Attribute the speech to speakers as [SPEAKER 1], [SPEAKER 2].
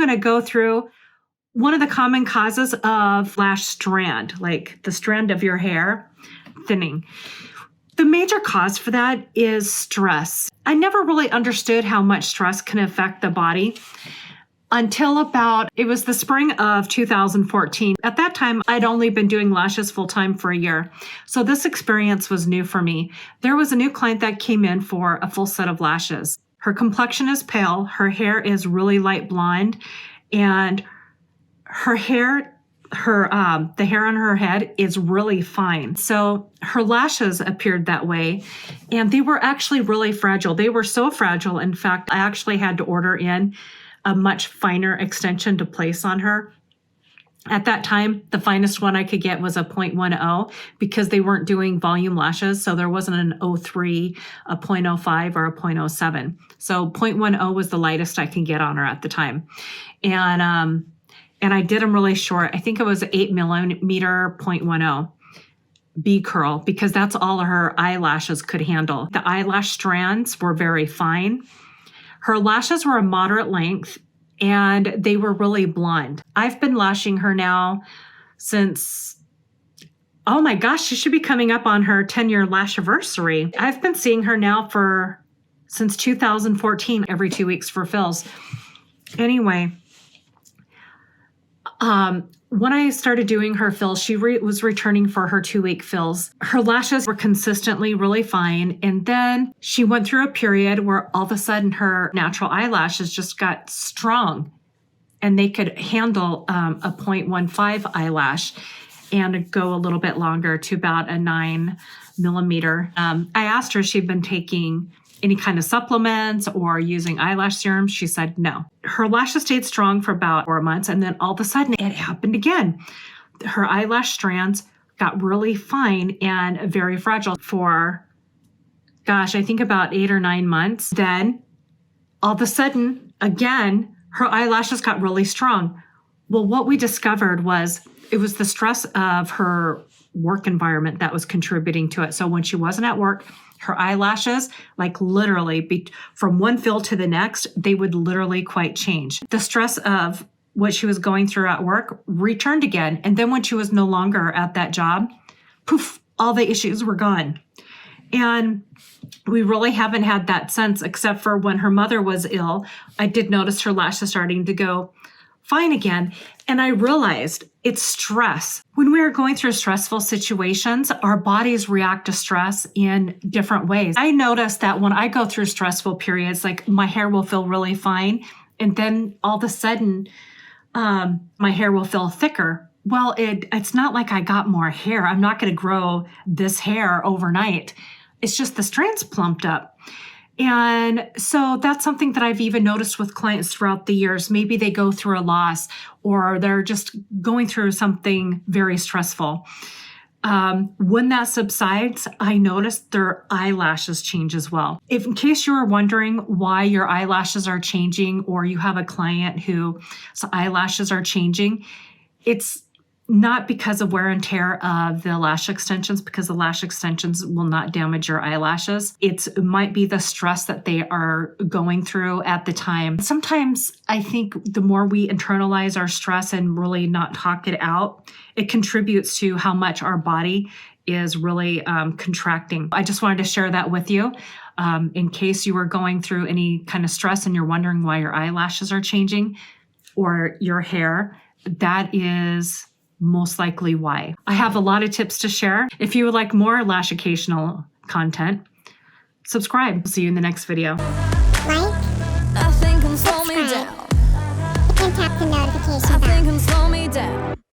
[SPEAKER 1] going to go through one of the common causes of lash strand, like the strand of your hair thinning. The major cause for that is stress. I never really understood how much stress can affect the body until it was the spring of 2014. At that time, I'd only been doing lashes full time for a year. So this experience was new for me. There was a new client that came in for a full set of lashes. Her complexion is pale. Her hair is really light blonde, and the hair on her head is really fine. So her lashes appeared that way, and they were actually really fragile. They were so fragile. In fact, I actually had to order in a much finer extension to place on her. At that time, the finest one I could get was a 0.10 because they weren't doing volume lashes. So there wasn't an 0.3, a 0.05, or a 0.07. So 0.10 was the lightest I can get on her at the time. And I did them really short. I think it was 8 millimeter 0.10 B curl because that's all her eyelashes could handle. The eyelash strands were very fine. Her lashes were a moderate length and they were really blonde. I've been lashing her now since, oh my gosh, she should be coming up on her 10-year lash anniversary. I've been seeing her now since 2014, every 2 weeks for fills. Anyway, when I started doing her fills, she was returning for her 2-week fills. Her lashes were consistently really fine. And then she went through a period where all of a sudden her natural eyelashes just got strong and they could handle a 0.15 eyelash and go a little bit longer to about a 9 millimeter. I asked her if she'd been taking any kind of supplements or using eyelash serums. She said no. Her lashes stayed strong for about 4 months, and then all of a sudden it happened again. Her eyelash strands got really fine and very fragile for, I think about 8 or 9 months. Then all of a sudden, again, her eyelashes got really strong. Well, what we discovered was it was the stress of her work environment that was contributing to it. So when she wasn't at work, her eyelashes, like literally from one fill to the next, they would literally quite change. The stress of what she was going through at work returned again. And then when she was no longer at that job, poof, all the issues were gone. And we really haven't had that since, except for when her mother was ill. I did notice her lashes starting to go fine again. And I realized it's stress. When we are going through stressful situations, our bodies react to stress in different ways. I noticed that when I go through stressful periods, like my hair will feel really fine. And then all of a sudden, my hair will feel thicker. Well, it's not like I got more hair. I'm not going to grow this hair overnight. It's just the strands plumped up. And so that's something that I've even noticed with clients throughout the years. Maybe they go through a loss or they're just going through something very stressful. When that subsides, I notice their eyelashes change as well. If in case you were wondering why your eyelashes are changing or you have a client whose eyelashes are changing, it's not because of wear and tear of the lash extensions, because the lash extensions will not damage your eyelashes. It might be the stress that they are going through at the time. Sometimes I think the more we internalize our stress and really not talk it out, it contributes to how much our body is really contracting. I just wanted to share that with you in case you were going through any kind of stress and you're wondering why your eyelashes are changing or your hair. That is most likely why. I have a lot of tips to share. If you would like more lash occasional content, subscribe. See you in the next video.
[SPEAKER 2] Like, nothing can slow me down. You can tap the notification bell. Nothing can slow me down.